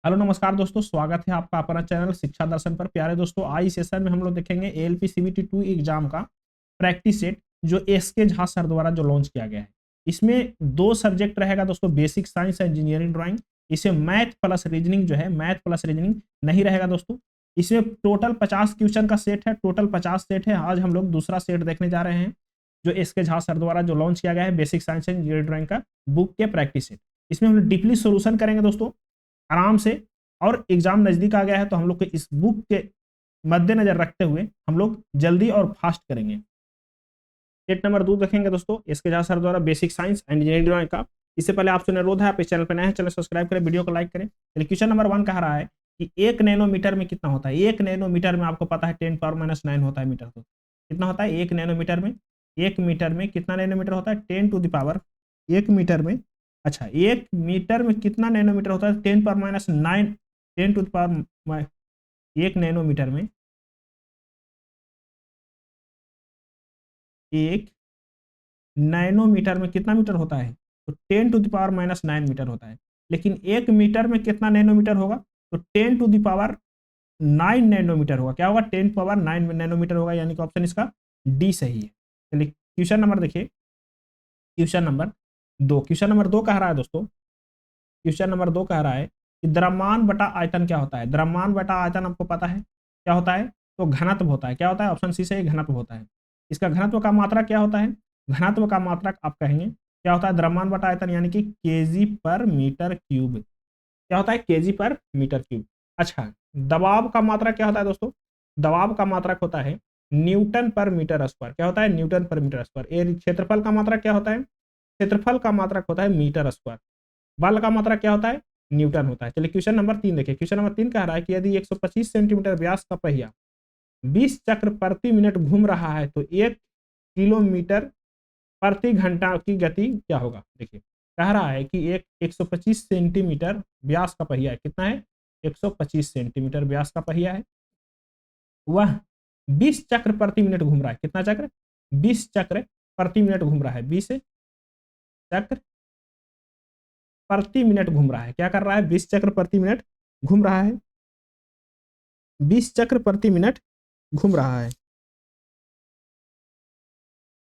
Hello नमस्कार दोस्तों, स्वागत है आपका अपना चैनल शिक्षा दर्शन पर। प्यारे दोस्तों, आज इस सेशन में हम लोग देखेंगे एएलपी सीबीटी 2 एग्जाम का प्रैक्टिस सेट जो एसके झा सर द्वारा जो लॉन्च किया गया है। इसमें दो सब्जेक्ट रहेगा दोस्तों, basic science and engineering drawing. इसे मैथ प्लस रीजनिंग जो है, मैथ प्लस रीजनिंग नहीं रहेगा दोस्तों। इसमें टोटल 50 क्वेश्चन का सेट है, टोटल 50 सेट है। आज हम लोग दूसरा सेट देखने जा रहे हैं जो एसके झा सर द्वारा जो लॉन्च किया गया है, basic science and engineering drawing का बुक के प्रैक्टिस सेट। इसमें हम लोग डीपली सोल्यूशन करेंगे दोस्तों, आराम से। और एग्जाम नजदीक आ गया है तो हम लोग को इस बुक के मद्देनजर रखते हुए हम लोग जल्दी और फास्ट करेंगे। सेट नंबर 2 देखेंगे दोस्तों, इसके झा सर द्वारा basic science and engineering drawing का। इससे पहले आपसे अनुरोध है, आप इस चैनल पर नए हैं, चैनल सब्सक्राइब करें, वीडियो को लाइक करें। चलिए, क्वेश्चन नंबर 1 कह रहा है कि 1 नैनोमीटर में कितना होता है। 1 नैनोमीटर में आपको पता है 10⁻⁹ होता है मीटर। तो कितना होता है 1 नैनोमीटर में? 1 मीटर में कितना नैनोमीटर होता है? 10⁻1 मीटर में। अच्छा, 1 मीटर में कितना नैनोमीटर होता है? 10⁻9, 1 नैनोमीटर में 1 नैनोमीटर में कितना मीटर होता है? तो 10⁻⁹ मीटर होता है। लेकिन 1 मीटर में कितना नैनोमीटर होगा? तो 10⁹ नैनोमीटर होगा। क्या होगा? 10⁻9 नैनोमीटर होगा, यानी कि ऑप्शन इसका डी सही है। चलिए, क्वेश्चन नंबर देखिए, क्वेश्चन नंबर 2। क्वेश्चन नंबर 2 कह रहा है दोस्तों, क्वेश्चन नंबर 2 कह रहा है कि द्रव्यमान बटा आयतन क्या होता है। द्रव्यमान बटा आयतन आपको पता है क्या होता है? तो घनत्व होता है। क्या होता है? ऑप्शन सी से घनत्व होता है। इसका घनत्व का मात्रा क्या होता है? घनत्व का मात्रक आप कहेंगे क्या होता है? द्रव्यमान बटा आयतन यानी कि केजी पर मीटर क्यूब। क्या होता है? केजी पर मीटर क्यूब। अच्छा, दबाव का मात्रक क्या होता है दोस्तों? दबाव का मात्रक होता है न्यूटन पर मीटर स्क्वायर। क्या होता है? न्यूटन पर मीटर स्क्वायर। क्षेत्रफल का मात्रक क्या होता है? क्षेत्रफल का मात्रक होता है मीटर स्क्वायर। बल का मात्रक क्या होता है? न्यूटन होता है। चलिए, क्वेश्चन नंबर 3 देखिए। क्वेश्चन नंबर 3 कह रहा है कि यदि 125 सेंटीमीटर व्यास का पहिया 20 चक्र प्रति मिनट घूम रहा है तो 1 किलोमीटर प्रति घंटा की गति क्या होगा? देखिए, कह रहा है कि एक 125 सेंटीमीटर व्यास का पहिया है। कितना है? 125 सेंटीमीटर व्यास का पहिया है। वह 20 चक्र प्रति मिनट घूम रहा है। कितना चक्र? 20 चक्र प्रति मिनट घूम रहा है। 20 चक्र प्रति मिनट घूम रहा है। क्या कर रहा है? 20 चक्र प्रति मिनट घूम रहा है। 20 चक्र प्रति मिनट घूम रहा है।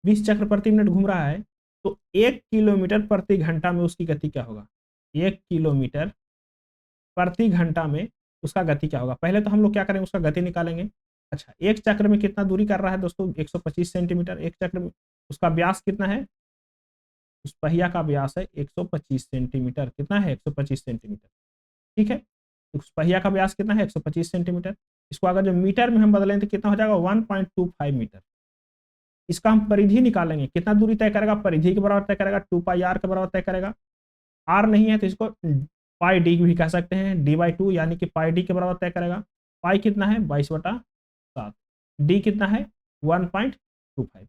20 चक्र प्रति मिनट घूम रहा है तो 1 किलोमीटर प्रति घंटा में उसकी गति क्या होगा? 1 किलोमीटर प्रति घंटा में उसका गति क्या होगा? पहले तो हम लोग क्या करेंगे, उसका गति निकालेंगे। अच्छा, एक चक्र में कितना दूरी कर रहा है दोस्तों? 125 सेंटीमीटर। एक चक्र में उसका व्यास कितना है? उस पहिया का व्यास है 125 सेंटीमीटर। कितना है? 125 सेंटीमीटर। ठीक है, तो उस पहिया का व्यास कितना है? 125 सेंटीमीटर। इसको अगर जो मीटर में हम बदलें तो कितना हो जाएगा? 1.25 मीटर। इसका हम परिधि निकालेंगे, कितना दूरी तय करेगा? परिधि के बराबर तय करेगा, 2πr के बराबर तय करेगा। आर नहीं है तो इसको पाई डी भी कह सकते हैं, d/2 यानी कि पाई डी के बराबर तय करेगा। पाई कितना है? 22/7। डी कितना है? 1.25।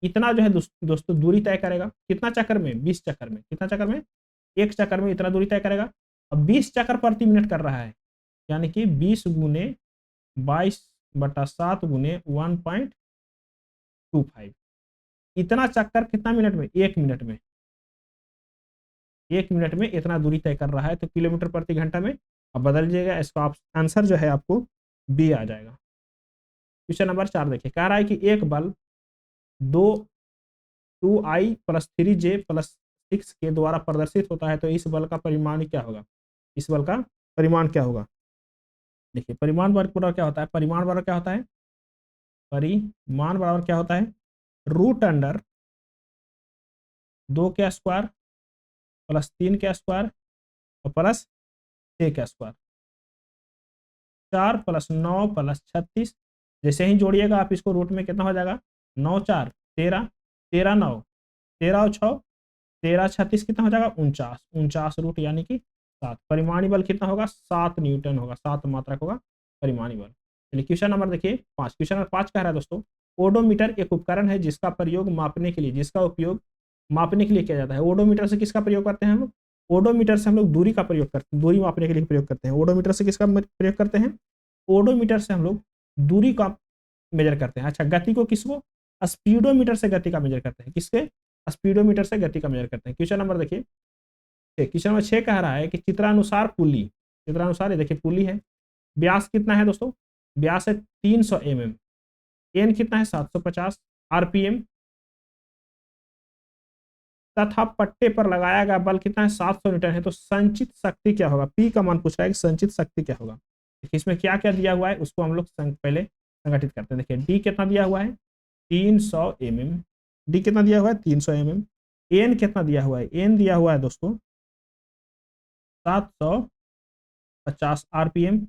इतना जो है दोस्तों दूरी तय करेगा। कितना चक्कर में? 20 चक्कर में। कितना चक्कर में? एक चक्कर में इतना दूरी तय करेगा। अब 20 चक्कर प्रति मिनट कर रहा है, यानी कि 20 गुने 22/7 गुने 1.25। इतना चक्कर कितना मिनट में? 1 मिनट में। 1 मिनट में इतना दूरी तय कर रहा है, तो किलोमीटर प्रति घंटा में अब बदल जाएगा। इसका आंसर जो है आपको बी आ जाएगा। क्वेश्चन नंबर 4 देखिए, कह रहा है कि एक बल 2i + 3j + 6 के द्वारा प्रदर्शित होता है, तो इस बल का परिमाण क्या होगा? इस बल का परिमाण क्या होगा? देखिए, परिमाण वर्ग बराबर क्या होता है? परिमाण बराबर क्या होता है? परिमाण बराबर क्या होता है? √2 के स्क्वायर +3 के स्क्वायर और +6 के स्क्वायर। 4 + 9 + 36। जैसे ही जोड़िएगा आप इसको, रूट में कितना हो जाएगा? 9 4 13, 13 9, 13 और 6 13, 36 कितना हो जाएगा? 49। 49 रूट यानी कि 7। परिमाणी बल कितना होगा? 7 न्यूटन होगा। 7 मात्रक होगा परिमाणी बल। चलिए, क्वेश्चन नंबर देखिए 5। क्वेश्चन नंबर 5 कह रहा है दोस्तों, ओडोमीटर एक उपकरण है जिसका उपयोग मापने के लिए किया जाता है। ओडोमीटर से किसका प्रयोग करते हैं हम लोग? ओडोमीटर से हम लोग दूरी का प्रयोग करते हैं, दूरी मापने के लिए प्रयोग करते हैं। ओडोमीटर से किसका प्रयोग करते हैं? ओडोमीटर से हम लोग दूरी का मेजर करते हैं। अच्छा, गति को किसको? स्पीडोमीटर से गति का मेजर करते हैं। किसके? स्पीडोमीटर से गति का मेजर करते हैं। क्वेश्चन नंबर देखिए, क्वेश्चन नंबर 6 कह रहा है कि चित्रानुसार पुली सूत्रानुसार ये देखिए पुली है, व्यास कितना है दोस्तों, व्यास है 300 mm, एन कितना है 750 आरपीएम, तथा पट्टे पर लगाया गया बल कितना है 700 न्यूटन है। तो संचित शक्ति क्या होगा, पी का मान पूछ रहा है कि संचित शक्ति क्या होगा। देखिए इसमें क्या क्या दिया हुआ है उसको हम लोग पहले संगठित करते हैं। देखिए डी कितना दिया हुआ है 300 mm, डी कितना दिया हुआ है 300 mm, एन कितना दिया हुआ है, एन दिया हुआ है दोस्तों 750 आरपीएम,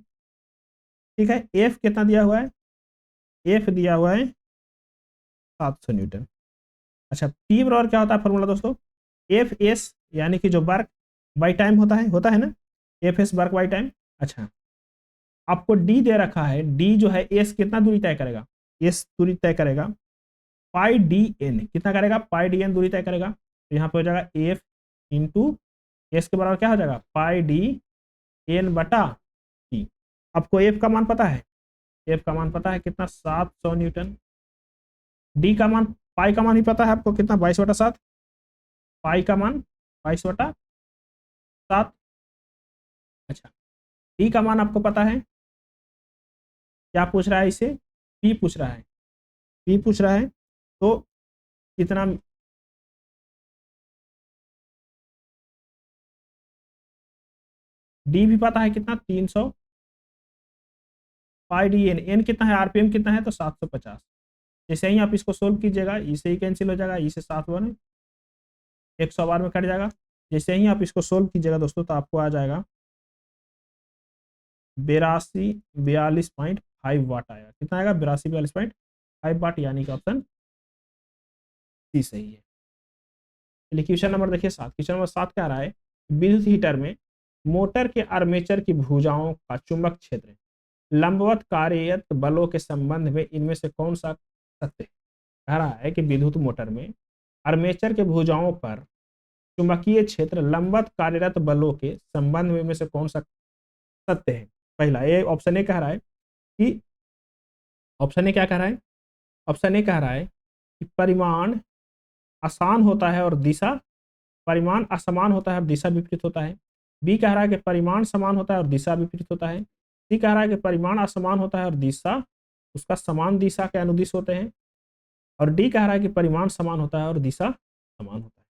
ठीक है। एफ कितना दिया हुआ है, एफ दिया हुआ है 700 न्यूटन। अच्छा पी बराबर क्या होता है फॉर्मूला दोस्तों, एफ एस यानी कि जो वर्क बाई टाइम होता है ना, F S work by time. अच्छा आपको डी दे रखा है, डी जो है एस कितना दूरी तय करेगा, एस दूरी तय करेगा, पाई डी एन कितना करेगा, पाई डी एन दूरी तय करेगा। तो यहाँ पे हो जाएगा एफ इंटू एस के बराबर क्या हो जाएगा पाई डी एन बटा टी। आपको एफ का मान पता है, एफ का मान पता है कितना 700 न्यूटन, डी का मान पाई का मान ही पता है आपको कितना 22/7, पाई का मान 22/7। अच्छा डी का मान आपको पता है, क्या पूछ रहा है इसे, पी पूछ रहा है, पी पूछ रहा है तो कितना, डी भी पता है कितना 300, पाई डी एन, एन कितना है आरपीएम कितना है तो 750। जैसे ही आप इसको सोल्व कीजिएगा इसे ही कैंसिल हो जाएगा, इसे 7 बने 100 बार में कट जाएगा। जैसे ही आप इसको सोल्व कीजिएगा दोस्तों तो आपको आ जाएगा 82 42.5 वाट आएगा। कितना आएगा 82 42.5 वाट, यानी कि ऑप्शन सी सही है। चलिए क्वेश्चन नंबर देखिए 7, क्वेश्चन नंबर 7 क्या रहा है, विद्युत हीटर में मोटर के आर्मेचर की भुजाओं का चुंबक क्षेत्र लंबवत कार्यरत बलों के संबंध में इनमें से कौन सा सत्य है। कह रहा है कि विद्युत मोटर में आर्मेचर के भुजाओं पर चुंबकीय क्षेत्र लंबवत कार्यरत बलों के संबंध में इनमें से कौन सा सत्य है। पहला ये ऑप्शन ए कह रहा है कि, ऑप्शन ए क्या कह रहा है, ऑप्शन ए कह रहा है कि परिमाण आसान होता है और दिशा, परिमाण असमान होता है और दिशा विपरीत होता है। बी कह रहा है कि परिमाण समान होता है और दिशा विपरीत होता है। सी कह रहा है कि परिमाण असमान होता है और दिशा उसका समान दिशा के अनुदिश होते हैं। और डी कह रहा है कि परिमाण समान होता है और दिशा समान होता है।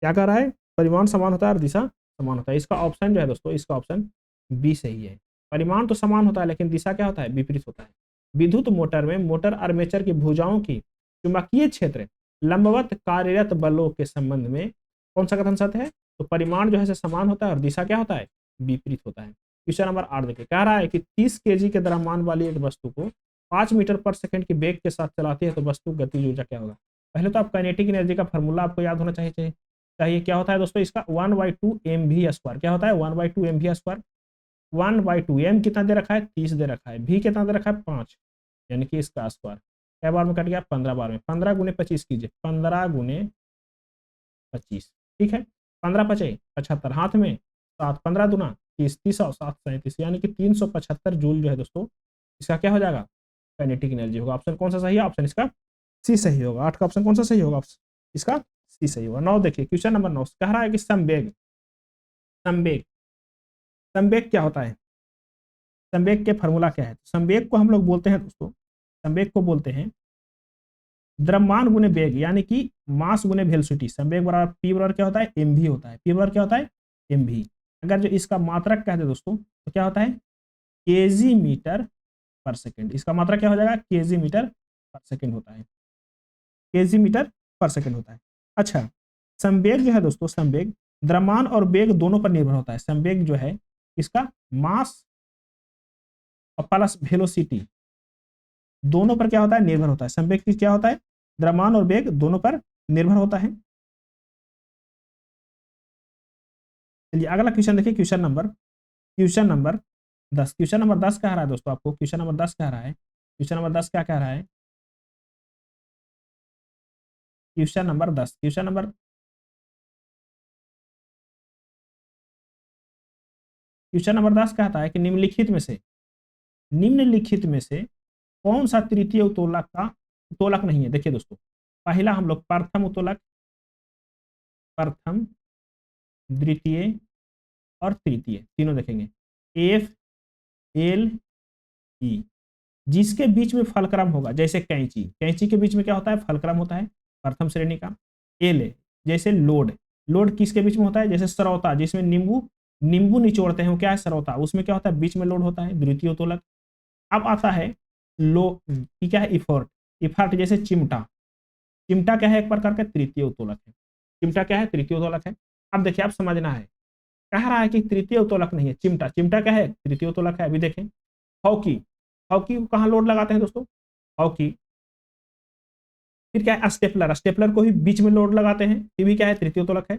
क्या कह रहा है, परिमाण समान होता है और दिशा समान होता है। इसका ऑप्शन जो है दोस्तों, इसका ऑप्शन बी सही है। परिमाण तो समान होता है लेकिन दिशा क्या होता है, विपरीत होता है। विद्युत मोटर में मोटर आर्मेचर की भुजाओं की चुंबकीय क्षेत्र लंबवत कार्यरत बलों के संबंध में कौन सा कथन सत्य है, तो परिमाण जो है समान होता है और दिशा क्या होता है, विपरीत होता है। क्वेश्चन नंबर 8 देखिए, कह रहा है कि 30 केजी के द्रव्यमान वाली एक वस्तु को 5 मीटर पर सेकंड की वेग के साथ चलाती है तो वस्तु गतिज ऊर्जा क्या होगा। पहले तो आप काइनेटिक एनर्जी का फॉर्मूला आपको याद होना चाहिए क्या होता है दोस्तों, इसका 1/2 mv²। क्या होता है 1/2 mv², 1/2 एम कितना दे रखा है 30 दे रखा है, भी कितना दे रखा है 5, यानी कि इसका स्क्वायर। क्या बार में कट गया 15 बार में, 15 गुने 25 कीजिए, 15 गुने 25, ठीक है। 15 पचे 75, हाथ में 7, 15 दूना 30, 30 और 7 37, यानी कि 375 जूल जो है दोस्तों इसका क्या हो जाएगा, काइनेटिक एनर्जी होगा। ऑप्शन कौन सा सही है, ऑप्शन इसका सी सही होगा। 8 का ऑप्शन कौन सा सही होगा, इसका सी सही होगा। 9 देखिए, क्वेश्चन नंबर 9 कह रहा है कि संवेग, संवेग, संवेग क्या होता है, संवेग के फॉर्मूला क्या है। संवेग को हम लोग बोलते हैं दोस्तों, संवेग को बोलते हैं द्रव्यमान गुने वेग, यानी कि मास गुने वेलोसिटी। संवेग बराबर पी बराबर क्या होता है, mv होता है। पी बराबर क्या होता है, mv। अगर जो इसका मात्रक कह दे दोस्तों तो क्या होता है, केजी मीटर पर सेकंड। इसका मात्रक क्या हो जाएगा, केजी मीटर पर सेकंड होता है, केजी मीटर पर सेकंड होता है। अच्छा संवेग जो है दोस्तों, संवेग द्रव्यमान और वेग दोनों पर निर्भर होता है। संवेग जो है इसका मास और प्लस वेलोसिटी दोनों पर क्या होता है, निर्भर होता है। संवेग की क्या होता है, द्रव्यमान और वेग दोनों पर निर्भर होता है। चलिए अगला क्वेश्चन देखिए, क्वेश्चन नंबर 10। क्वेश्चन नंबर 10 कह रहा है दोस्तों आपको, क्वेश्चन नंबर 10 कह रहा है, क्वेश्चन नंबर 10 क्या कह रहा है, question number 10, question number, question number 10 कहता है कि निम्नलिखित में से कौन सा तृतीय उत्तोलक का उत्तोलक नहीं है। देखिए दोस्तों, पहला हम लोग प्रथम उत्तोलक, प्रथम, द्वितीय और तृतीय तीनों देखेंगे। एफ एल ई, जिसके बीच में फलक्रम होगा, जैसे कैंची, कैंची के बीच में क्या होता है, फलक्रम होता है प्रथम श्रेणी का। एल है जैसे लोड, लोड किसके बीच में होता है, जैसे सरौता, जिसमें नींबू नींबू निचोड़ते हैं वो क्या है, सरौता, उसमें क्या होता है, बीच में लोड होता है, द्वितीय उत्तोलक। अब आता है लो की क्या है, इफर्ट, इफर्ट जैसे चिमटा, चिमटा क्या है, एक प्रकार का तृतीय उत्तोलक है, चिमटा क्या है, तृतीय उत्तोलक है। अब देखिए आप समझना है, कह रहा है कि तृतीय उत्तोलक नहीं है चिमटा, चिमटा क्या है, तृतीय उत्तोलक है। अभी देखें हॉकी, हॉकी को कहाँ लोड लगाते हैं दोस्तों, हॉकी। फिर क्या है, स्टेपलर, स्टेपलर को ही बीच में लोड लगाते हैं, ये भी क्या है, तृतीय उत्तोलक है।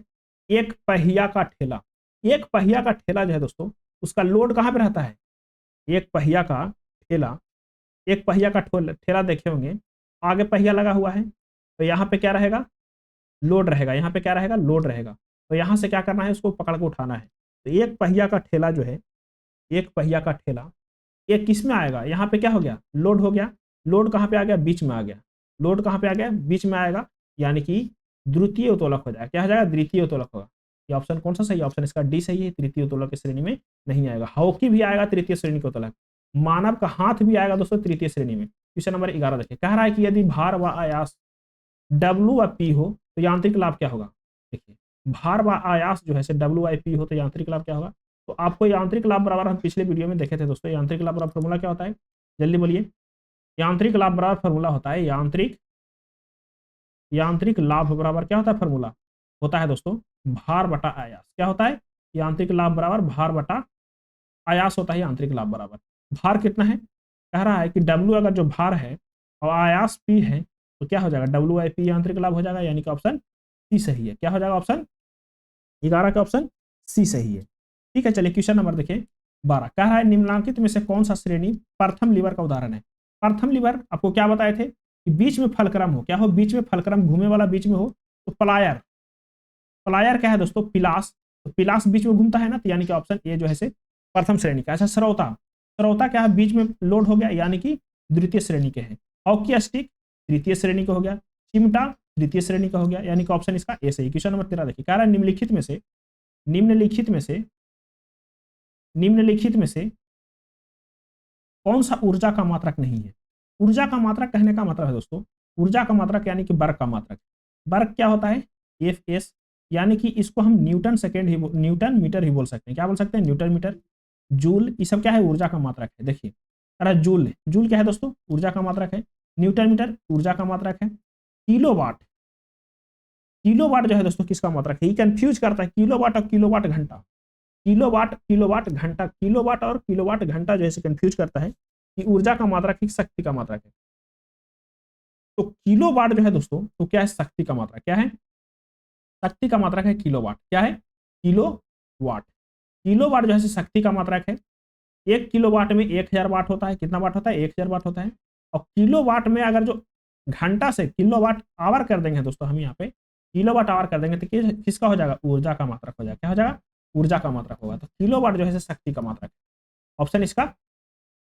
एक पहिया का ठेला, एक पहिया का ठेला जो है दोस्तों, उसका लोड कहाँ पे रहता है, एक पहिया का ठेला, एक पहिया का ठेला देखे होंगे, आगे पहिया लगा हुआ है, तो यहाँ पे क्या रहेगा, लोड रहेगा, यहाँ पे क्या रहेगा, लोड रहेगा। तो यहाँ से क्या करना है, उसको पकड़ के उठाना है। तो एक पहिया का ठेला जो है, एक पहिया का ठेला, ये किस में आएगा, यहाँ पे क्या हो गया, लोड हो गया, लोड कहाँ पे आ गया, बीच में आ गया, लोड कहाँ पे आ गया, बीच में आएगा, यानी कि द्वितीय उत्तोलक हो जाएगा, क्या हो जाएगा, द्वितीय उत्तोलक होगा। ये ऑप्शन कौन सा सही ऑप्शन, इसका डी सही है, तृतीय उत्तोलक की श्रेणी में नहीं आएगा। हॉकी भी आएगा तृतीय श्रेणी का उत्तोलक, मानव का हाथ भी आएगा दोस्तों तृतीय श्रेणी में। क्वेश्चन नंबर 11 देखिए, कह रहा है कि यदि भार व आयास डब्ल्यू व पी हो तो यांत्रिक लाभ क्या होगा। देखिए भार व आयास जो है डब्ल्यू आई पी हो तो यांत्रिक लाभ क्या होगा। तो आपको यांत्रिक लाभ बराबर हम पिछले वीडियो में देखे थे दोस्तों, यांत्रिक लाभ बराबर फॉर्मूला क्या होता है, जल्दी बोलिए। यांत्रिक लाभ बराबर फॉर्मूला होता है, यांत्रिक लाभ बराबर क्या होता है, फॉर्मूला होता है दोस्तों भार बटा आयास। क्या होता है, यांत्रिक लाभ बराबर भार बटा आयास होता है यांत्रिक लाभ बराबर। भार कितना है, कह रहा है कि डब्ल्यू अगर जो भार है और आयास पी है तो क्या हो जाएगा, डब्ल्यू आई पी यांत्रिक लाभ हो जाएगा, यानी कि ऑप्शन सी सही है। क्या हो जाएगा, ऑप्शन 11 का ऑप्शन सी सही है। ठीक है, चलिए क्वेश्चन नंबर देखिए 12, कह रहा है निम्नलिखित में से कौन सा श्रेणी प्रथम लीवर का उदाहरण है। प्रथम लीवर आपको क्या बताए थे कि बीच में फलक्रम हो, क्या हो, बीच में फलक्रम घूमे वाला बीच में हो, तो प्लायर, प्लायर क्या है दोस्तों, पिलास, तो पिलास बीच में घूमता है ना, तो यानी कि ऑप्शन ए जो है से प्रथम श्रेणी का। ऐसा सरौता, सरौता क्या है, बीच में लोड हो गया, यानी कि द्वितीय श्रेणी के हैं। हॉकी स्टिक तृतीय श्रेणी का हो गया, चिमटा द्वितीय श्रेणी का हो गया, यानी कि ऑप्शन इसका ए सही। क्वेश्चन नंबर 13 देखिए, कह रहा है निम्नलिखित में से, निम्नलिखित में से, निम्नलिखित में से कौन सा ऊर्जा का मात्रक नहीं है। ऊर्जा का मात्रक कहने का मतलब है दोस्तों, ऊर्जा का मात्रक यानी कि वर्क का मात्रक। वर्क क्या होता है, एफ एस, यानी कि इसको हम न्यूटन सेकेंड ही, न्यूटन मीटर ही बोल सकते हैं। क्या बोल सकते हैं, न्यूटन मीटर। जूल, ये सब क्या है, ऊर्जा का मात्रक है। देखिए अरे जूल, जूल क्या है दोस्तों, ऊर्जा का मात्रक है। न्यूटन मीटर ऊर्जा का मात्रक है। किलोवाट, किलोवाट जो है दोस्तों किसका मात्रक है, ये कंफ्यूज करता है किलोवाट और किलोवाट घंटा। किलोवाट, किलोवाट घंटा, किलोवाट और किलोवाट घंटा जो है कंफ्यूज करता है कि ऊर्जा का मात्रक है, शक्ति का मात्रक है। तो किलोवाट जो है दोस्तों, तो क्या है, शक्ति का मात्रक, क्या है, शक्ति का मात्रक है किलोवाट। क्या है, किलोवाट, किलोवाट जो है शक्ति का मात्रक है। 1 किलोवाट में 1000 वाट होता है, कितना वाट होता है, 1000 वाट होता है। और किलोवाट में अगर जो घंटा से किलोवाट आवर कर देंगे दोस्तों, हम यहाँ पे किलोवाट आवर कर देंगे तो किसका हो जाएगा, ऊर्जा का मात्रक हो जाएगा। क्या हो जाएगा, ऊर्जा का मात्रक होगा। तो किलोवाट जो है शक्ति का मात्रक है। ऑप्शन इसका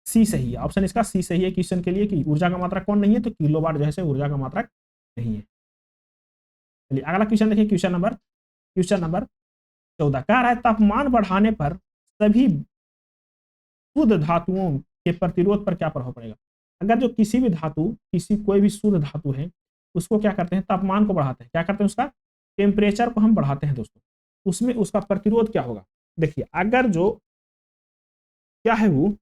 सी सही है, ऑप्शन इसका सी सही है क्वेश्चन के लिए कि ऊर्जा का मात्रक कौन नहीं है, तो किलोवाट जो है ऊर्जा का मात्रक नहीं है। चलिए अगला क्वेश्चन देखिए, क्वेश्चन नंबर 14, कह रहा है तापमान बढ़ाने पर सभी शुद्ध धातुओं के प्रतिरोध पर क्या प्रभाव पड़ेगा। अगर जो किसी भी धातु, किसी कोई भी शुद्ध धातु है, उसको क्या करते हैं, तापमान को बढ़ाते हैं, क्या करते हैं, उसका टेम्परेचर को हम बढ़ाते हैं दोस्तों, उसमें उसका प्रतिरोध क्या होगा। देखिए अगर जो क्या है वो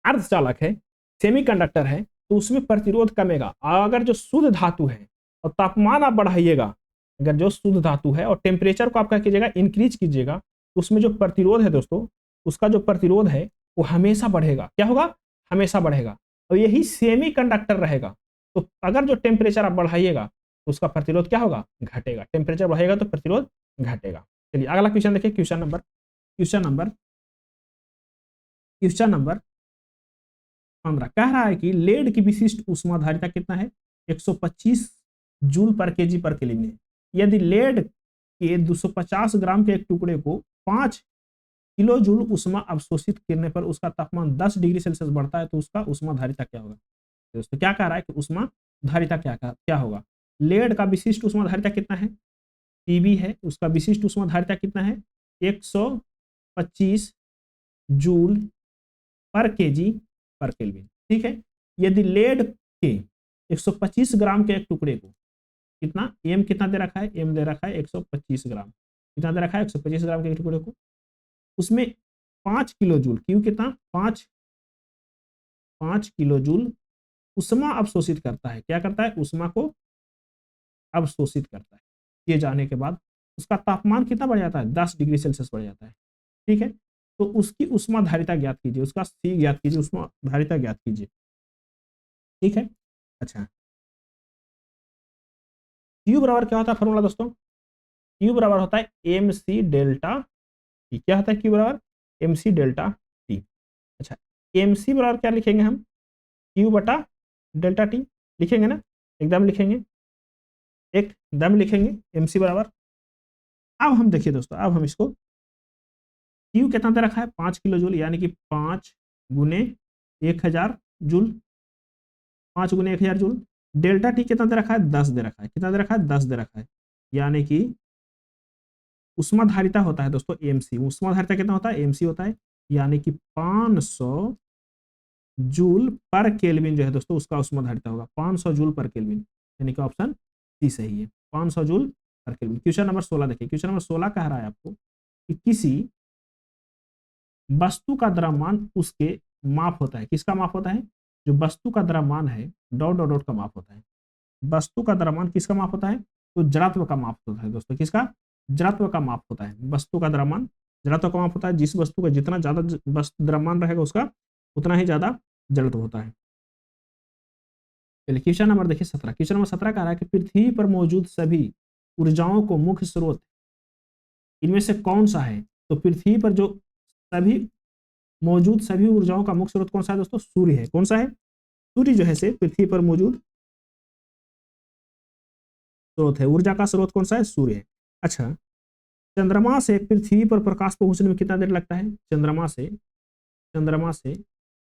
अर्धचालक है, सेमीकंडक्टर है, तो उसमें प्रतिरोध कमेगा। अगर जो शुद्ध धातु है और तापमान आप बढ़ाइएगा, अगर जो शुद्ध धातु है और टेम्परेचर को आप क्या कीजिएगा, इंक्रीज कीजिएगा, तो उसमें जो प्रतिरोध है दोस्तों, उसका जो प्रतिरोध है वो हमेशा बढ़ेगा। क्या होगा, हमेशा बढ़ेगा। और यही सेमीकंडक्टर रहेगा। तो अगर जो टेम्परेचर आप बढ़ाइएगा तो उसका प्रतिरोध क्या होगा, घटेगा। टेम्परेचर बढ़ेगा तो प्रतिरोध घटेगा। चलिए अगला क्वेश्चन देखिए, क्वेश्चन नंबर 15, कह रहा है कि लेड की विशिष्ट ऊष्माधारिता कितना है, 125 जूल पर केजी पर केल्विन। यदि लेड के 250 ग्राम के एक टुकड़े को 5 किलो जूल ऊष्मा अवशोषित करने पर उसका तापमान 10 डिग्री सेल्सियस बढ़ता है, तो उसका ऊष्माधारिता क्या होगा। दोस्तों क्या कह रहा है कि ऊष्माधारिता क्या होगा। लेड का विशिष्ट ऊष्माधारिता कितना है, टीबी है, उसका विशिष्ट ऊष्माधारिता कितना है, 125 जूल पर केजी पर केल्विन। ठीक है, यदि लेड के 125 ग्राम के एक टुकड़े को कितना एम कितना दे रखा है, एम दे रखा है 125 ग्राम, कितना दे रखा है 125 ग्राम के एक टुकड़े को, उसमें 5 किलो जूल, क्यों कितना 5 किलो जूल उष्मा अवशोषित करता है। क्या करता है, उष्मा को अवशोषित करता है। ये जाने के बाद उसका तापमान कितना बढ़ जाता है, 10 डिग्री सेल्सियस बढ़ जाता है। ठीक है, तो उसकी उष्मा धारिता ज्ञात कीजिए, उसका सी ज्ञात कीजिए, उष्मा धारिता ज्ञात कीजिए। ठीक है, अच्छा क्यू बराबर क्या होता है फॉर्मूला दोस्तों, क्यू बराबर होता है एम सी डेल्टा टी। क्या होता है क्यू बराबर, एम सी डेल्टा टी। अच्छा, एम सी बराबर क्या लिखेंगे हम, क्यू बटा डेल्टा टी लिखेंगे ना, एकदम लिखेंगे, एकदम लिखेंगे एम सी बराबर। अब हम देखिए दोस्तों, अब हम इसको क्यू कितना दे रखा है 5 किलो जूल, यानी कि 5 गुने 1000 जूल, 5 गुने 1000 जूल। डेल्टा टी कितना दे रखा है, 10 दे रखा है, कितना दे रखा है 10 दे रखा है, यानी कि उष्मा धारिता होता है दोस्तों एमसी, उष्मा धारिता कितना होता है एमसी होता है, यानी कि 500 जूल पर केल्विन जो है दोस्तों उसका उष्मा धारिता होगा 500 जूल पर केल्विन, यानी कि ऑप्शन सी सही है 500 जूल पर केल्विन। क्वेश्चन नंबर 16 देखिए, क्वेश्चन नंबर 16 कह रहा है आपको कि किसी वस्तु का द्रव्यमान उसके माप होता है, किसका माप होता है, जो वस्तु का द्रव्यमान है डॉट डॉट डॉट का माप होता है। वस्तु का द्रव्यमान किसका माप होता है, तो जड़त्व का माप होता है दोस्तों, किसका, जड़त्व का माप होता है। वस्तु का द्रव्यमान जड़त्व का माप होता है, जिस वस्तु का जितना ज्यादा द्रव्यमान रहेगा उसका उतना ही ज्यादा जड़त्व होता है। चलिए क्वेश्चन नंबर देखिए 17, क्वेश्चन नंबर 17 कह रहा है कि पृथ्वी पर मौजूद सभी ऊर्जाओं को मुख्य स्रोत इनमें से कौन सा है। तो पृथ्वी पर जो सभी मौजूद सभी ऊर्जाओं का मुख्य स्रोत कौन सा है दोस्तों, सूर्य है। कौन सा है, सूर्य जो है से पृथ्वी पर मौजूद स्रोत है, ऊर्जा का स्रोत कौन सा है, सूर्य है। अच्छा, चंद्रमा से पृथ्वी पर प्रकाश पहुंचने में कितना देर लगता है, चंद्रमा से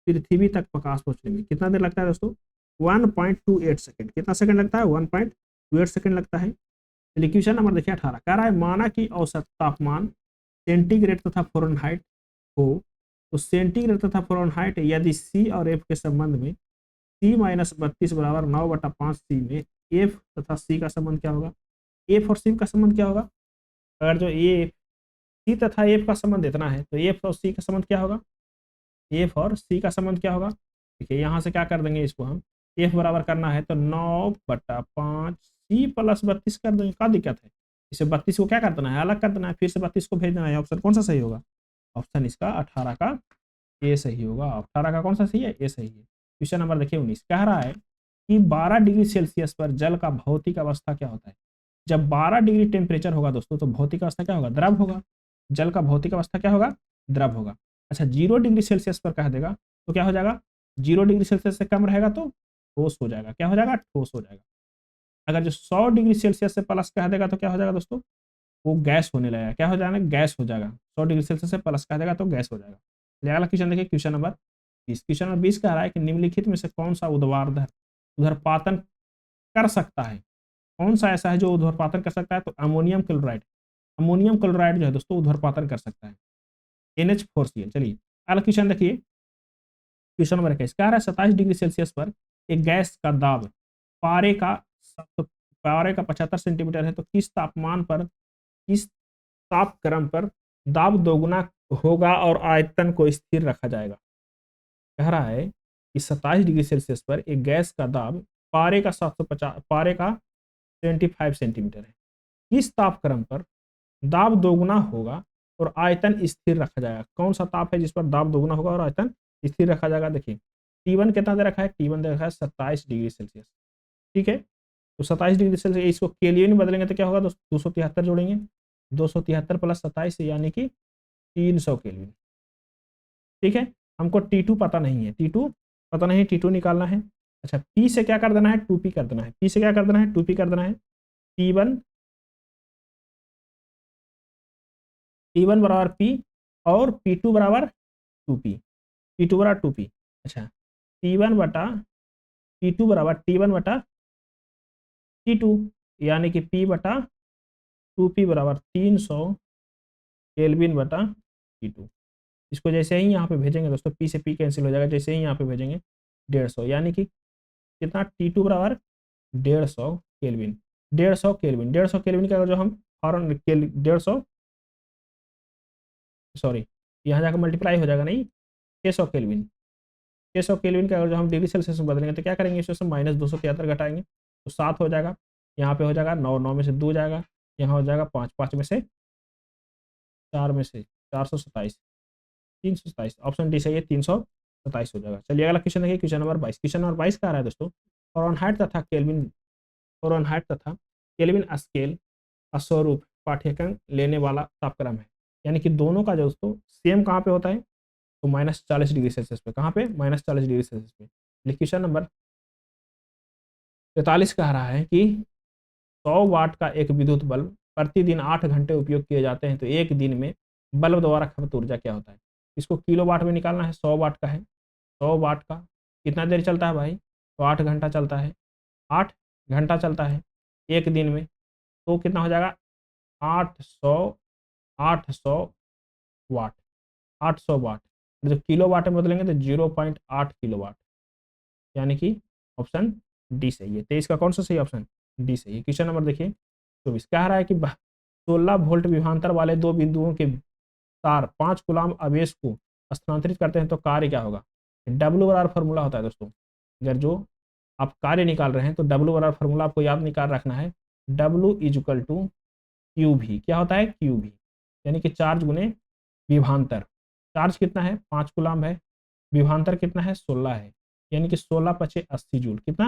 पृथ्वी तक प्रकाश पहुंचने में कितना देर लगता है दोस्तों, 1.28 सेकंड। कितना सेकंड लगता है, 1.28 सेकंड लगता है। चलिए क्वेश्चन नंबर देखिए 18 कह रहा है माना कि औसत तापमान सेंटीग्रेड तथा फ़ारेनहाइट हो, तो सेंटीग्रेड तथा फ़ारेनहाइट यदि सी और एफ के संबंध में C-32 बराबर 9/5 सी में एफ तथा सी का संबंध क्या होगा, एफ और सी का संबंध क्या होगा, अगर जो ए सी तथा एफ का संबंध इतना है तो एफ और सी का संबंध क्या होगा, एफ और सी का संबंध क्या होगा। देखिए यहाँ से क्या कर देंगे इसको हम, एफ बराबर करना है तो 9/5 सी प्लस 32 कर देंगे, क्या दिक्कत है, इसे 32 को क्या कर देना है, अलग कर देना है, फिर से 32 को भेज देना है। ऑप्शन कौन सा सही होगा, ऑप्शन इसका 18 का ए सही होगा। 18 का कौन सा सही है, ए सही है। क्वेश्चन नंबर देखिए 19 कह रहा है कि 12 डिग्री सेल्सियस पर जल का भौतिक अवस्था क्या होता है। जब 12 डिग्री टेम्परेचर होगा दोस्तों तो भौतिक अवस्था क्या होगा, द्रव होगा। जल का भौतिक अवस्था क्या होगा, द्रव होगा। अच्छा 0 डिग्री सेल्सियस पर कह देगा तो क्या हो जाएगा, 0 डिग्री सेल्सियस से कम रहेगा तो ठोस हो जाएगा, क्या हो जाएगा, ठोस हो जाएगा। अगर जो 100 डिग्री सेल्सियस से प्लस कह देगा तो क्या हो जाएगा दोस्तों, वो गैस होने लगेगा, क्या हो जाएगा, गैस हो जाएगा। 100 डिग्री सेल्सियस से प्लस कह देगा तो गैस हो जाएगा। अगला क्वेश्चन देखिए, क्वेश्चन नंबर 20, क्वेश्चन नंबर 20 कह रहा है कि निम्नलिखित में से कौन सा ऊर्ध्वाधर ऊर्ध्वपातन कर सकता है, कौन सा ऐसा है जो ऊर्ध्वपातन कर सकता है, तो अमोनियम क्लोराइड, अमोनियम क्लोराइड जो है दोस्तों ऊर्ध्वपातन कर सकता है, NH4Cl। चलिए अगला क्वेश्चन देखिए, क्वेश्चन नंबर 21 कह रहा है 27 डिग्री सेल्सियस पर एक गैस का दाब पारे का पारे का 75 सेंटीमीटर है, तो किस तापमान पर, किस तापक्रम पर दाब दोगुना होगा और आयतन को स्थिर रखा जाएगा। कह रहा है कि 27 डिग्री सेल्सियस पर एक गैस का दाब पारे का 750 पारे का 25 सेंटीमीटर है, किस तापक्रम पर दाब दोगुना होगा और आयतन स्थिर रखा जाएगा। कौन सा ताप है जिस पर दाब दोगुना होगा और आयतन स्थिर रखा जाएगा। देखिए T1 कितना दे रखा है, T1 दे रखा है 27 डिग्री सेल्सियस। ठीक है, तो 27 डिग्री सेल्सियस इसको केल्विन में बदलेंगे तो क्या होगा, 273 जोड़ेंगे, 273 प्लस 27 यानी कि 300 केल्विन। ठीक है, हमको T2 पता नहीं है, T2 पता नहीं, T2 निकालना है। अच्छा P से क्या कर देना है, 2P कर देना है, P से क्या कर देना है, 2P कर देना है। T1 T1 बराबर P और P2 बराबर 2P, P2 बराबर 2P। अच्छा T1 बटा T2 बराबर T1 बटा T2, यानी कि P बटा 2P बराबर 300 केल्विन बटा T2। इसको जैसे ही यहाँ पे भेजेंगे दोस्तों, पी से पी कैंसिल हो जाएगा, जैसे ही यहाँ पे भेजेंगे 150, यानी कि कितना T2 बराबर 150 केल्विन। 150 केल्विन, 150 केल्विन का अगर जो हम फॉरन 150, सॉरी यहाँ जाकर मल्टीप्लाई हो जाएगा, नहीं 600 केल्विन, 600 केल्विन का अगर जो हम डिग्री सेल्सियस में बदलेंगे तो क्या करेंगे, इसमें -273 घटाएंगे तो 7 हो जाएगा, यहाँ पे हो जाएगा 9, 9 में से 2 जाएगा, यहाँ हो जाएगा 5, 5 में से 4 में से 427, 327, ऑप्शन डी सही है, 327 हो जाएगा। चलिए अगला क्वेश्चन देखिए, क्वेश्चन नंबर 22। क्वेश्चन नंबर 22 का आ रहा है दोस्तों, फॉरेनहाइट तथा केल्विन, फॉरेनहाइट तथा केल्विन स्केल स्वरूप पाठ्यक्रम लेने वाला तापक्रम है, यानी कि दोनों का जो दोस्तों सेम कहाँ पे होता है, तो -40 डिग्री सेल्सियस पे, कहाँ पे, -40 डिग्री सेल्सियस पे। क्वेश्चन नंबर 43 कह रहा है कि 100 वाट का एक विद्युत बल्ब प्रतिदिन 8 घंटे उपयोग किए जाते हैं, तो एक दिन में बल्ब द्वारा खपत ऊर्जा क्या होता है। इसको किलो वाट में निकालना है, 100 वाट का है, 100 वाट का कितना देर चलता है भाई, तो 8 घंटा चलता है, 8 घंटा चलता है एक दिन में, तो कितना हो जाएगा 800, 800 वाट, 800 वाट, जब किलो वाट में बदलेंगे तो 0.8 किलो वाट, यानी कि ऑप्शन डी सही है। 23 का कौन सा सही ऑप्शन, डी सही है। क्वेश्चन नंबर देखिए 24, कह रहा है कि 16 वोल्ट विभवांतर वाले दो बिंदुओं के तार 5 कूलाम आवेश को स्थानांतरित करते हैं तो कार्य क्या होगा। डब्ल्यू बराबर फॉर्मूला होता है दोस्तों, अगर जो आप कार्य निकाल रहे हैं तो डब्ल्यू बराबर फॉर्मूला आपको याद निकाल रखना है, W is equal to Q भी, क्या होता है क्यू भी, यानी कि चार्ज गुने विभवांतर। चार्ज कितना है 5 कूलाम है, विभवांतर कितना है 16 है, यानी कि 16 पचे 80 जूल, कितना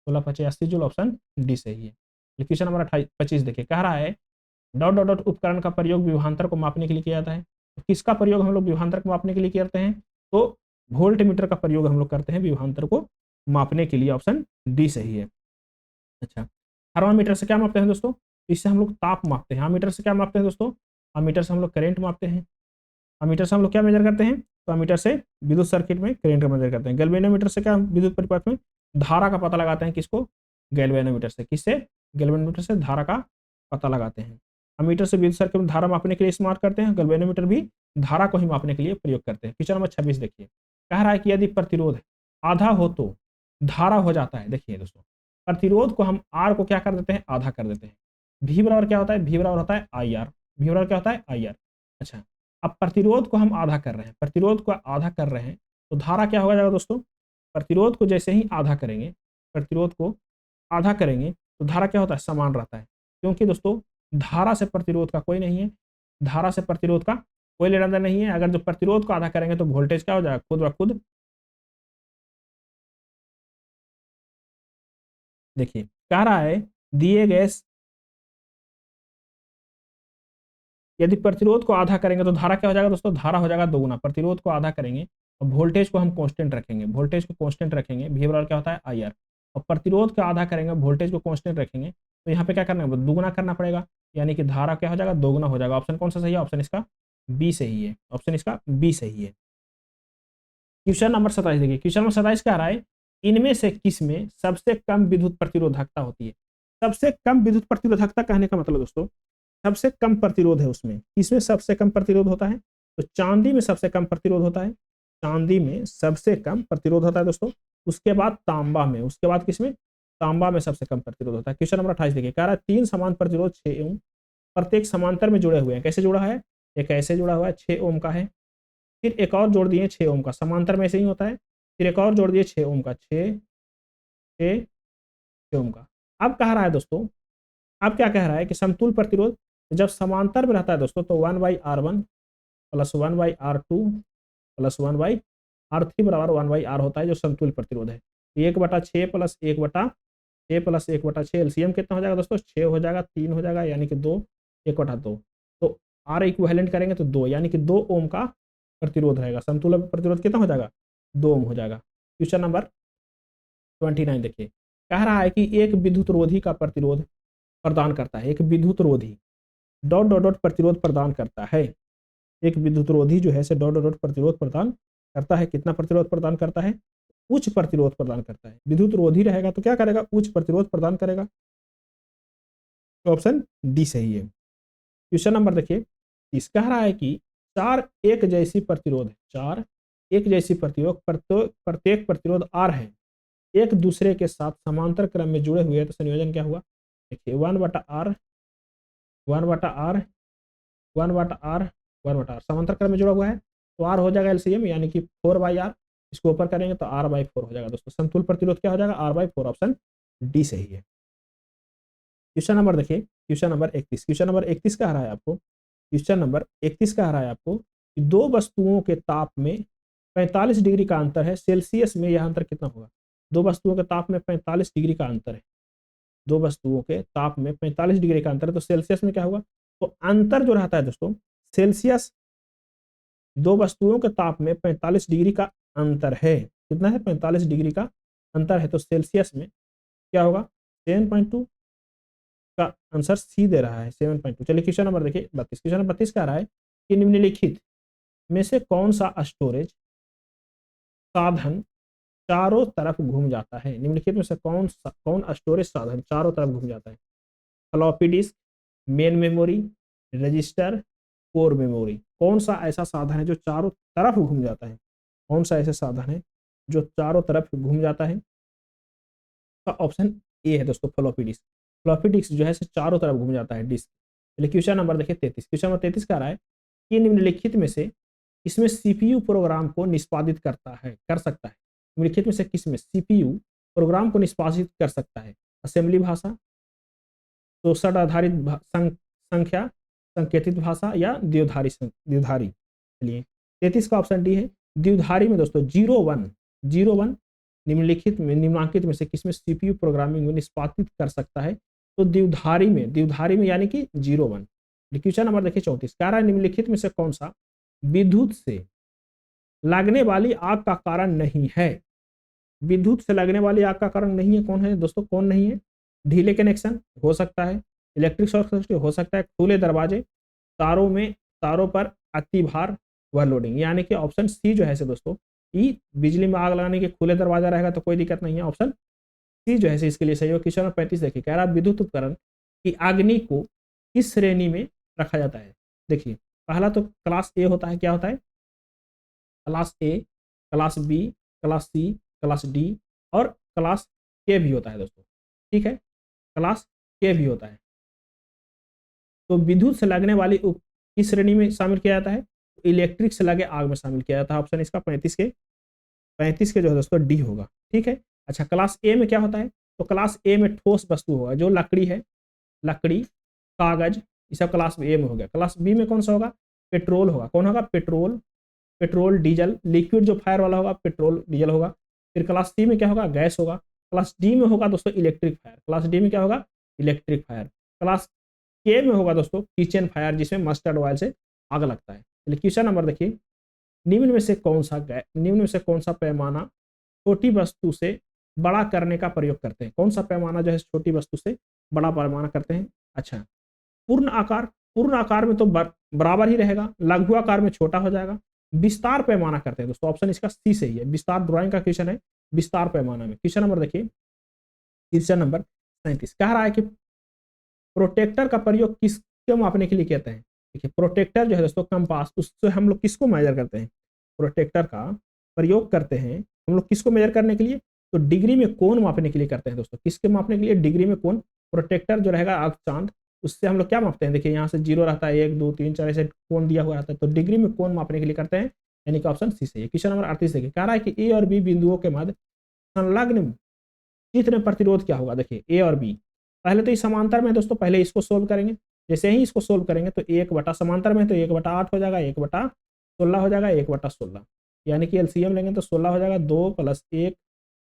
16 पचे 80 जूल, ऑप्शन डी सही है। क्वेश्चन नंबर 25 देखिए, कह रहा है डॉट डॉट डॉट उपकरण का प्रयोग विभवांतर को मापने के लिए किया जाता है, तो किसका प्रयोग हम लोग विभवांतर को मापने के लिए करते हैं, तो वोल्ट मीटर का प्रयोग हम लोग करते हैं विभवांतर को मापने के लिए, ऑप्शन डी सही है। अच्छा, थर्मामीटर से क्या मापते हैं दोस्तों, इससे हम लोग ताप मापते हैं। अमीटर से क्या मापते हैं दोस्तों, अमीटर से हम लोग करंट मापते हैं। अमीटर से हम लोग क्या मेजर करते हैं, तो अमीटर से विद्युत सर्किट में करंट का मेजर करते हैं। गैल्वेनोमीटर से क्या विद्युत परिपथ में धारा का पता लगाते हैं, किसको, गैल्वेनोमीटर से, किससे, गैल्वेनोमीटर से धारा का पता लगाते हैं। अमीटर से विद्युत सर्किट में धारा मापने के लिए इस्तेमाल करते हैं, गैल्वेनोमीटर भी धारा को ही मापने के लिए प्रयोग करते हैं। क्वेश्चन नंबर 26 देखिए, कह रहा है कि यदि प्रतिरोध आधा हो तो धारा हो जाता है। देखिए दोस्तों, प्रतिरोध को हम आर को क्या कर देते हैं, आधा कर देते हैं। भी बराबर क्या होता है, भी बराबर होता है आई आर, भी बराबर क्या होता है आई आर। अच्छा, अब प्रतिरोध को हम आधा कर रहे हैं, प्रतिरोध को आधा कर रहे हैं तो धारा क्या होगा जाएगा दोस्तों, प्रतिरोध को जैसे ही आधा करेंगे, प्रतिरोध को आधा करेंगे तो धारा क्या होता है, समान रहता है, क्योंकि दोस्तों धारा से प्रतिरोध का कोई नहीं है, धारा से प्रतिरोध का कोई लेना देना नहीं है। अगर जो प्रतिरोध को आधा करेंगे तो वोल्टेज क्या हो जाएगा, खुद ब खुद। देखिए कह रहा है दिए गए, यदि प्रतिरोध को आधा करेंगे तो धारा क्या हो जाएगा दोस्तों, धारा हो जाएगा दोगुना। प्रतिरोध को आधा करेंगे और वोल्टेज को हम कांस्टेंट रखेंगे, वोल्टेज को कांस्टेंट रखेंगे, वी बराबर क्या होता है आई आर। और प्रतिरोध को आधा करेंगे, वोल्टेज को कांस्टेंट रखेंगे, तो यहाँ पे क्या करना है, दुगुना करना पड़ेगा, यानी कि धारा क्या हो जाएगा, दोगुना हो जाएगा। ऑप्शन कौन सा सही है, ऑप्शन इसका बी सही है, ऑप्शन इसका बी सही है। क्वेश्चन नंबर 27 देखिए, क्वेश्चन नंबर 27 क्या आ रहा है, इनमें से किस में सबसे कम विद्युत प्रतिरोधकता होती है। सबसे कम विद्युत प्रतिरोधकता कहने का मतलब दोस्तों, सबसे कम प्रतिरोध है उसमें, किसमें सबसे कम प्रतिरोध होता है, तो चांदी में सबसे कम प्रतिरोध होता है, चांदी में सबसे कम प्रतिरोध होता है दोस्तों। उसके बाद तांबा में, उसके बाद किसमें, तांबा में सबसे कम प्रतिरोध होता है। क्वेश्चन नंबर 28 देखिए, कह रहा है 3 समान प्रतिरोध 6 ओम प्रत्येक समांतर में जुड़े हुए हैं। कैसे जुड़ा है, एक ऐसे जुड़ा हुआ है 6 ओम का है, फिर एक और जोड़ दिए 6 ओम का, समांतर में ऐसे ही होता है, फिर एक और जोड़ दिए 6 ओम का, 6 6 ओम का। अब कह रहा है दोस्तों, अब क्या कह रहा है कि समतुल प्रतिरोध जब समांतर में रहता है दोस्तों तो 1/R1 plus 1/R2 plus 1/R3 बराबर 1/R होता है, जो समतुल प्रतिरोध है। 1/6 प्लस 1/6 प्लस 1/6 एलसीएम कितना हो जाएगा दोस्तों, 6 हो जाएगा, 3 हो जाएगा, यानी कि 2, 1/2। तो आर इक्विवेलेंट करेंगे तो 2, यानी कि 2 ओम का प्रतिरोध रहेगा। समतुल्य प्रतिरोध कितना हो जाएगा, 2 ओम हो जाएगा। क्वेश्चन नंबर 29 देखिए, कह रहा है कि एक विद्युत रोधी का प्रतिरोध प्रदान करता है, एक विद्युत रोधी डॉट डॉट डॉट प्रतिरोध प्रदान करता है, एक विद्युत रोधी जो है से डॉट डॉट डॉट प्रतिरोध प्रदान करता है। कितना प्रतिरोध प्रदान करता है, उच्च प्रतिरोध प्रदान करता है। विद्युत रोधी रहेगा तो क्या करेगा, उच्च प्रतिरोध प्रदान करेगा, तो ऑप्शन डी सही है। क्वेश्चन नंबर देखिए, इस कह रहा है कि चार एक जैसी प्रतिरोध है, चार एक जैसी प्रतिरोध, प्रत्येक प्रतिरोध आर है, एक दूसरे के साथ समांतर क्रम में जुड़े हुए हैं, तो संयोजन क्या हुआ? देखिए 1/r 1/r 1/r 1/r समांतर क्रम में जुड़ा हुआ है, तो आर हो जाएगा एलसीएम यानी कि 4/r, इसको ऊपर करेंगे तो r/4 हो जाएगा दोस्तों। समतुल प्रतिरोध क्या हो जाएगा? r/4, ऑप्शन डी सही है। क्वेश्चन नंबर देखिए, क्वेश्चन नंबर 31, क्वेश्चन नंबर 31 कह रहा है आपको, क्वेश्चन नंबर 31 कह रहा है आपको कि दो वस्तुओं के ताप में 45 डिग्री का अंतर है, सेल्सियस में यह अंतर कितना होगा? दो वस्तुओं के ताप में 45 डिग्री का अंतर है, दो वस्तुओं के ताप में 45 डिग्री का अंतर है, तो सेल्सियस में क्या होगा? तो अंतर जो रहता है दोस्तों, सेल्सियस, दो वस्तुओं के ताप में 45 डिग्री का अंतर है, कितना है? 45 डिग्री का अंतर है, तो सेल्सियस में क्या होगा? 7.2 का आंसर सी दे रहा है, 7.2। चलिए क्वेश्चन नंबर देखिए 32, क्वेश्चन नंबर 32 कह रहा है कि निम्नलिखित में से कौन सा स्टोरेज साधन चारों तरफ घूम जाता है? निम्नलिखित में से कौन स्टोरेज साधन चारों तरफ घूम जाता है? Floppy disk, main memory, register, core memory. कौन सा ऐसा साधन है जो चारों तरफ घूम जाता है? कौन सा ऐसा साधन है जो चारों तरफ घूम जाता है? का ऑप्शन ए है दोस्तों, फ्लॉपी डिस्क। फ्लॉपी डिस्क जो है चारों तरफ घूम जाता है डिस्क। चलिए क्वेश्चन नंबर देखिए 33, क्वेश्चन नंबर 33 कह रहा है कि निम्नलिखित में से इसमें सीपीयू प्रोग्राम को निष्पादित कर सकता है? निम्नलिखित में से किसमें सीपीयू प्रोग्राम को निष्पादित कर सकता है? असेंबली भाषा, शोषण आधारित संख्या संकेतित भाषा, या द्विधारी। चलिए 33 का ऑप्शन डी है द्विधारी में दोस्तों। 01 निम्नांकित में से किसमें सीपीयू प्रोग्रामिंग में निष्पादित कर सकता है? तो द्विधारी में यानी कि 01। क्वेश्चन नंबर देखिए 34 कह रहा है निम्नलिखित में से कौन सा विद्युत से लगने वाली आग का कारण नहीं है? विद्युत से लगने वाली आग का कारण नहीं है, कौन है दोस्तों? कौन नहीं है? ढीले कनेक्शन हो सकता है, इलेक्ट्रिक शॉर्ट सर्किट हो सकता है, खुले दरवाजे, तारों पर अति भार व लोडिंग, यानी कि ऑप्शन सी जो है दोस्तों, ई बिजली में आग लगाने के खुले दरवाजा रहेगा तो कोई दिक्कत नहीं है, ऑप्शन सी जो है इसके लिए सही हो। क्वेश्चन नंबर 35 देखिए, कह रहा है विद्युत उपकरण की अग्नि को किस श्रेणी में रखा जाता है? देखिए पहला तो क्लास ए होता है, क्या होता है? Class A, class B, class C, class D और क्लास के भी होता है दोस्तों, ठीक है? क्लास के भी होता है। तो विद्युत से लगने वाली किस श्रेणी में शामिल किया जाता है? इलेक्ट्रिक से लगे आग में शामिल किया जाता है। ऑप्शन इसका 35 के जो है दोस्तों डी होगा, ठीक है? अच्छा, क्लास ए में क्या होता है? तो क्लास ए में ठोस वस्तु होगा, जो लकड़ी है, लकड़ी, कागज, ये सब क्लास ए में हो गया। क्लास बी में कौन सा होगा? पेट्रोल होगा। कौन होगा? पेट्रोल डीजल, लिक्विड जो फायर वाला होगा पेट्रोल डीजल होगा। फिर क्लास सी में क्या होगा? गैस होगा। क्लास डी में होगा दोस्तों इलेक्ट्रिक फायर। क्लास डी में क्या होगा? Electric fire. क्लास के में होगा दोस्तों किचन फायर, जिसमें मस्टर्ड ऑयल से आग लगता है। चलिए क्वेश्चन नंबर देखिए, निम्न में से कौन सा पैमाना छोटी वस्तु से बड़ा करने का प्रयोग करते हैं? कौन सा पैमाना जो है छोटी वस्तु से बड़ा पैमाना करते हैं? अच्छा, पूर्ण आकार में तो बराबर ही रहेगा, लघु आकार में छोटा हो जाएगा, विस्तार पैमाना करते हैं दोस्तों, ऑप्शन इसका सी सही है। विस्तार ड्राइंग का क्वेश्चन है, विस्तार पैमाना में। क्वेश्चन नंबर देखिए, क्वेश्चन नंबर 37 कह रहा है कि प्रोटेक्टर का प्रयोग किसको मापने के लिए कहते हैं? देखिए प्रोटेक्टर जो है दोस्तों कंपास, उससे हम लोग किसको मेजर करते हैं? प्रोटेक्टर का प्रयोग करते हैं हम लोग किसको मेजर करने के लिए? तो डिग्री में कोण मापने के लिए करते हैं दोस्तों। किसके मापने के लिए? डिग्री में कोण। प्रोटेक्टर जो रहेगा आग चांद, उससे हम लोग क्या मापते हैं? देखिए यहाँ से 0 रहता है, 1 2 3 4 ऐसे कोण दिया हुआ रहता है, तो डिग्री में कोण मापने के लिए करते हैं, यानी कि ऑप्शन सी सही है। क्वेश्चन नंबर 38 देखिए, कह रहा है कि ए और बी बिंदुओं के मध्य संलग्न चित्र प्रतिरोध क्या होगा? देखिए ए और बी, पहले तो ये समांतर में है दोस्तों, पहले इसको सोल्व करेंगे। जैसे ही इसको सोल्व करेंगे तो 1 समांतर में, तो 1/8 हो जाएगा, 1/16 हो जाएगा, 1/16, यानी कि एलसीएम लेंगे तो 16 हो जाएगा, 2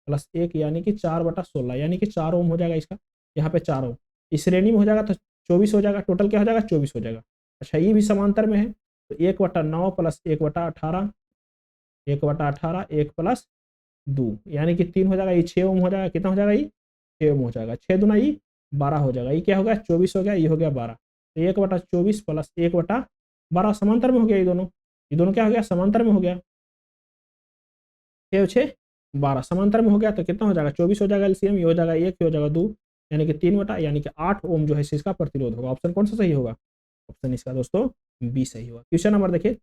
+ 1 यानी कि 4/16, यानी कि 4 ओम हो जाएगा इसका, यहाँ पे 4 ओम। इस श्रेणी में हो जाएगा तो 24 हो जाएगा, टोटल क्या हो जाएगा? 24 हो जाएगा। अच्छा, ये भी समांतर में है तो 1/9 + 1/18, 1/18, 1+2 यानी कि 3 हो जाएगा, ये 6 ओम हो जाएगा। कितना हो जाएगा? ये 6 ओम हो जाएगा, 6 दूना ये 12 हो जाएगा। ये क्या हो गया? 24 हो गया, ये हो गया 12, तो 1/24 + 1/12 समांतर में हो गया। ये दोनों क्या हो गया? समांतर में हो गया। 6 6 12 समांतर में हो गया, तो कितना हो जाएगा? 24 हो जाएगा एलसीएम, ये हो जाएगा 1, ये हो जाएगा 2, यानी कि 3 यानी कि 8 ओम जो है इसका प्रतिरोध होगा। ऑप्शन कौन सा सही होगा? ऑप्शन इसका दोस्तों बी सही होगा। क्वेश्चन नंबर देखिए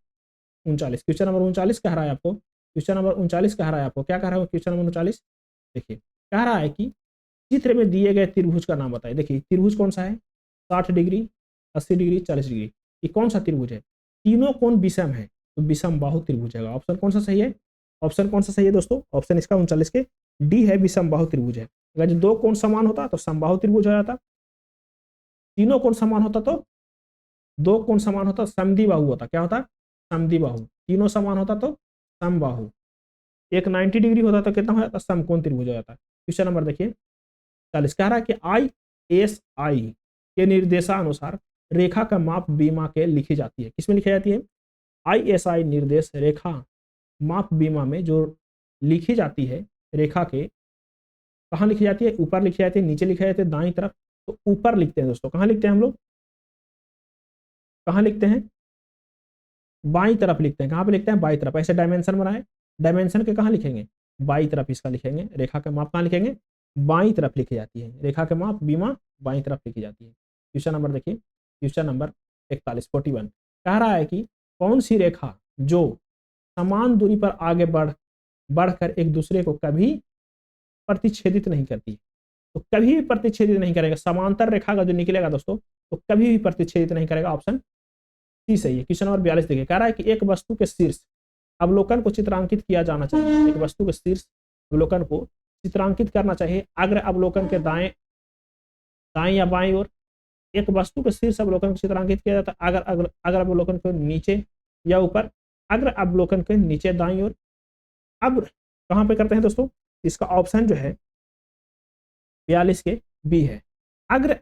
39, क्वेश्चन नंबर 39 कह रहा है आपको, क्वेश्चन नंबर 39 कह रहा है आपको, क्या कह रहा है क्वेश्चन नंबर 39? देखिए कह रहा है कि चित्र में दिए गए त्रिभुज का नाम बताइए। देखिए त्रिभुज कौन सा है? 60 डिग्री, 80 डिग्री, 40 डिग्री। ये कौन सा त्रिभुज है? तीनों कोण विषम है, तो विषम बाहु त्रिभुज है। ऑप्शन कौन सा सही है? ऑप्शन कौन सा सही है दोस्तों? ऑप्शन इसका 39 के डी है, विषम बाहु त्रिभुज है। अगर जो दो कोण समान होता तो समबाहु त्रिभुज हो जाता, तीनों कोण समान होता तो दो कोण समान होता समद्विबाहु होता। क्या होता? समद्विबाहु। तीनों समान होता तो समबाहु। एक 90 डिग्री होता तो कितना हो जाता? समकोण त्रिभुज हो जाता। क्वेश्चन नंबर देखिए 40 कह रहा है कि ISI के निर्देशानुसार रेखा का माप बीमा के लिखी जाती है। किसमें लिखी जाती है? ISI निर्देश रेखा माप बीमा में जो लिखी जाती है रेखा के, कहाँ लिखी जाती है? ऊपर लिखी जाती है, नीचे लिखी जाती है, दाईं तरफ। तो ऊपर लिखते हैं दोस्तों। कहाँ लिखते हैं हम लोग? कहाँ लिखते हैं? बाईं तरफ लिखते हैं। कहाँ पे लिखते हैं? बाईं तरफ। ऐसे डायमेंशन बनाए, डायमेंशन के कहाँ लिखेंगे? बाईं तरफ इसका लिखेंगे। रेखा के माप कहाँ लिखेंगे? बाईं तरफ लिखी जाती है। रेखा के माप बीमा बाईं तरफ लिखी जाती है। क्वेश्चन नंबर देखिए, क्वेश्चन नंबर 41 कह रहा है कि कौन सी रेखा जो समान दूरी पर आगे बढ़कर एक दूसरे को कभी प्रतिच्छेदित नहीं करती, तो कभी भी प्रतिच्छेदित नहीं करेगा। समांतर रेखा का जो निकलेगा दोस्तों, तो कभी भी प्रतिच्छेदित नहीं करेगा। ऑप्शन सी सही है। क्वेश्चन नंबर 42 देखिए, कह रहा है कि एक वस्तु के शीर्ष अवलोकन को चित्रांकित किया जाना चाहिए। एक वस्तु के शीर्ष अवलोकन को चित्रांकित करना चाहिए अग्र अवलोकन के दाएं दाएं या बाएं ओर। एक वस्तु के शीर्ष अवलोकन को चित्रांकित किया जाता है अग्र अवलोकन के नीचे या ऊपर। अग्र अवलोकन के नीचे दाईं ओर। अब कहां पे करते हैं दोस्तों? इसका ऑप्शन जो है 42 के बी है। अग्र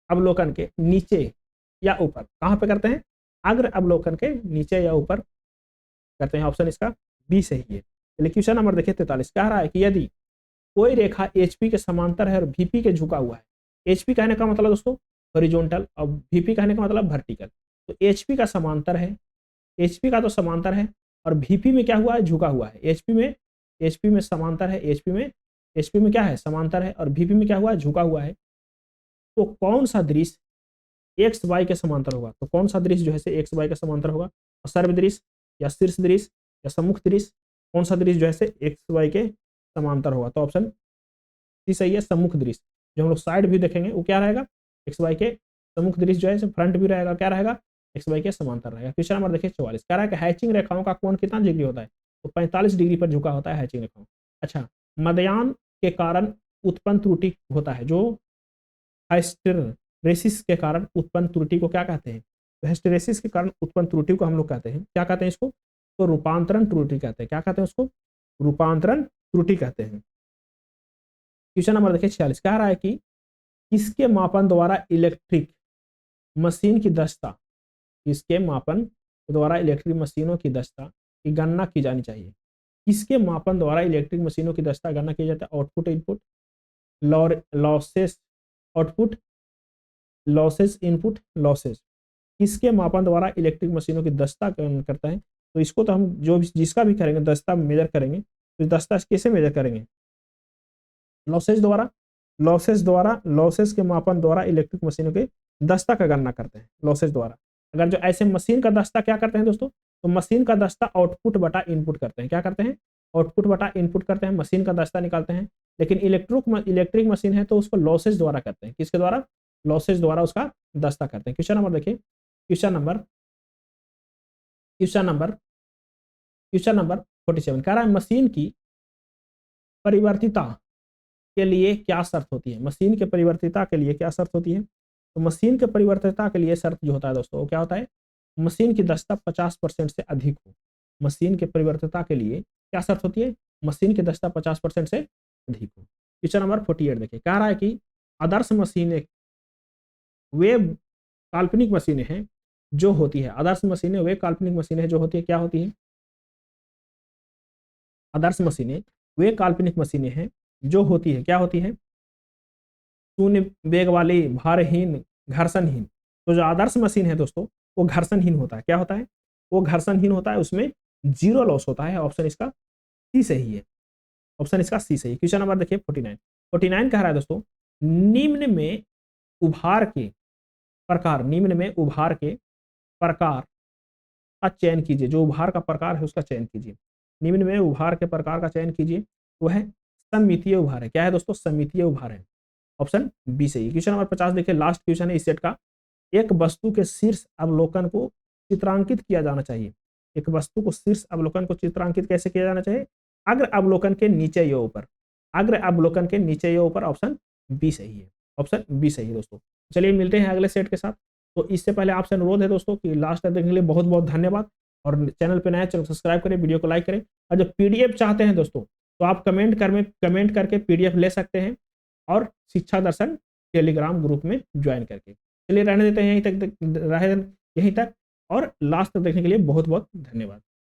अवलोकन के नीचे या ऊपर। कहां पे करते हैं? अग्र अवलोकन के नीचे या ऊपर करते हैं। ऑप्शन इसका बी सही है। चलिए क्वेश्चन नंबर देखिए 43 कह रहा है कि यदि कोई रेखा HP के समांतर है और VP के झुका हुआ है। HP कहने का मतलब दोस्तों हॉरिजॉन्टल और VP कहने का मतलब वर्टिकल। तो HP का समांतर है, HP का तो समांतर है, और VP में क्या हुआ है? झुका हुआ है। HP में समांतर है, HP में क्या है? समांतर है, और VP में क्या हुआ है? झुका हुआ है। तो कौन सा दृश्य XY के समांतर होगा? तो कौन सा दृश्य जो है XY के समांतर होगा? सर्व दृश्य या शीर्ष दृश्य या सम्मुख दृश्य? कौन सा दृश्य जो है XY के समांतर होगा? तो ऑप्शन सी सही है, सम्मुख दृश्य। जो हम लोग साइड व्यू देखेंगे वो क्या रहेगा? XY के सम्मुख दृश्य जो है फ्रंट व्यू रहेगा, क्या रहेगा? XY के समांतर रहेगा। क्वेश्चन नंबर देखिए 44 कह रहा है कि हैचिंग रेखाओं का कोण कितना डिग्री होता है? तो 45 डिग्री पर झुका होता है हैचिंग रेखाओं। अच्छा, मध्याह्न के कारण उत्पन्न त्रुटि होता है, जो हिस्टेरेसिस के कारण उत्पन्न त्रुटि को क्या कहते हैं? तो हिस्टेरेसिस के कारण उत्पन्न त्रुटि को हम लोग कहते हैं, क्या कहते हैं इसको? तो रूपांतरण त्रुटि कहते हैं। क्या कहते हैं उसको? रूपांतरण त्रुटि कहते हैं। क्वेश्चन नंबर देखिए 46 कह रहा है कि किसके मापन द्वारा इलेक्ट्रिक मशीन की दक्षता, किसके मापन द्वारा इलेक्ट्रिक मशीनों की दक्षता की गणना की जानी चाहिए? किसके मापन द्वारा इलेक्ट्रिक मशीनों की दक्षता गणना की जाती है? Output, input, losses, output, losses, input, losses. किसके मापन द्वारा इलेक्ट्रिक मशीनों की दक्षता करता है? तो इसको तो हम जो जिसका भी करेंगे दक्षता मेजर करेंगे, तो दक्षता कैसे मेजर करेंगे? लॉसेस द्वारा। लॉसेस के मापन द्वारा इलेक्ट्रिक मशीनों की दक्षता का गणना करते हैं, लॉसेस द्वारा। अगर जो ऐसे मशीन का दक्षता क्या करते हैं दोस्तों? तो मशीन का दक्षता आउटपुट बटा इनपुट करते हैं। क्या करते हैं? आउटपुट बटा इनपुट करते हैं, मशीन का दक्षता निकालते हैं। लेकिन इलेक्ट्रिक मशीन है तो उसको लॉसेस द्वारा करते हैं। किसके द्वारा? लॉसेस द्वारा उसका दक्षता करते हैं। क्वेश्चन नंबर देखिए, क्वेश्चन नंबर 47 कह रहा है मशीन की परिवर्तिता के लिए क्या शर्त होती है? मशीन के परिवर्तिता के लिए क्या शर्त होती है? तो मशीन के परिवर्तिता के लिए शर्त जो होता है दोस्तों वो क्या होता है? मशीन की दक्षता 50% से अधिक हो। मशीन के परिवर्तिता के लिए क्या शर्त होती है? मशीन की दक्षता 50% से अधिक हो। क्वेश्चन नंबर 48 देखिए, कह रहा है कि आदर्श मशीनें वे काल्पनिक मशीनें हैं जो होती है। आदर्श मशीनें वे काल्पनिक मशीनें जो होती है, क्या होती है? आदर्श मशीनें वे काल्पनिक मशीनें हैं जो होती है, क्या होती है? शून्य वेग वाली, भारहीन, घर्षणहीन। तो जो आदर्श मशीन है दोस्तों वो घर्षणहीन होता है। क्या होता है? वो घर्षणहीन होता है, उसमें जीरो लॉस होता है। ऑप्शन इसका सी सही है। ऑप्शन इसका सी सही। क्वेश्चन नंबर देखिए 49 कह रहा है दोस्तों निम्न में उभार के प्रकार का चयन कीजिए, जो उभार का प्रकार है उसका चयन कीजिए। निम्न में उभार के प्रकार का चयन कीजिए, वो है सममितीय उभार है। क्या है दोस्तों? सममितीय उभार है। ऑप्शन बी सही है। क्वेश्चन नंबर 50 देखिए, लास्ट क्वेश्चन है इस सेट का। एक वस्तु के शीर्ष अवलोकन को चित्रांकित किया जाना चाहिए। एक वस्तु को शीर्ष अवलोकन को चित्रांकित कैसे किया जाना चाहिए? अग्र अवलोकन के नीचे या ऊपर। अग्र अवलोकन के नीचे या ऊपर। ऑप्शन बी सही है। ऑप्शन बी सही है दोस्तों। चलिए मिलते हैं अगले सेट के साथ। तो इससे पहले आपसे अनुरोध है दोस्तों कि लास्ट तक देखने के लिए बहुत बहुत धन्यवाद। और चैनल पे नया, चैनल सब्सक्राइब करें, वीडियो को लाइक करें। और जब पीडीएफ चाहते हैं दोस्तों, तो आप कमेंट करके पीडीएफ ले सकते हैं, और शिक्षा दर्शन टेलीग्राम ग्रुप में ज्वाइन करके। चलिए रहने देते हैं यहीं तक, और लास्ट तक देखने के लिए बहुत बहुत धन्यवाद।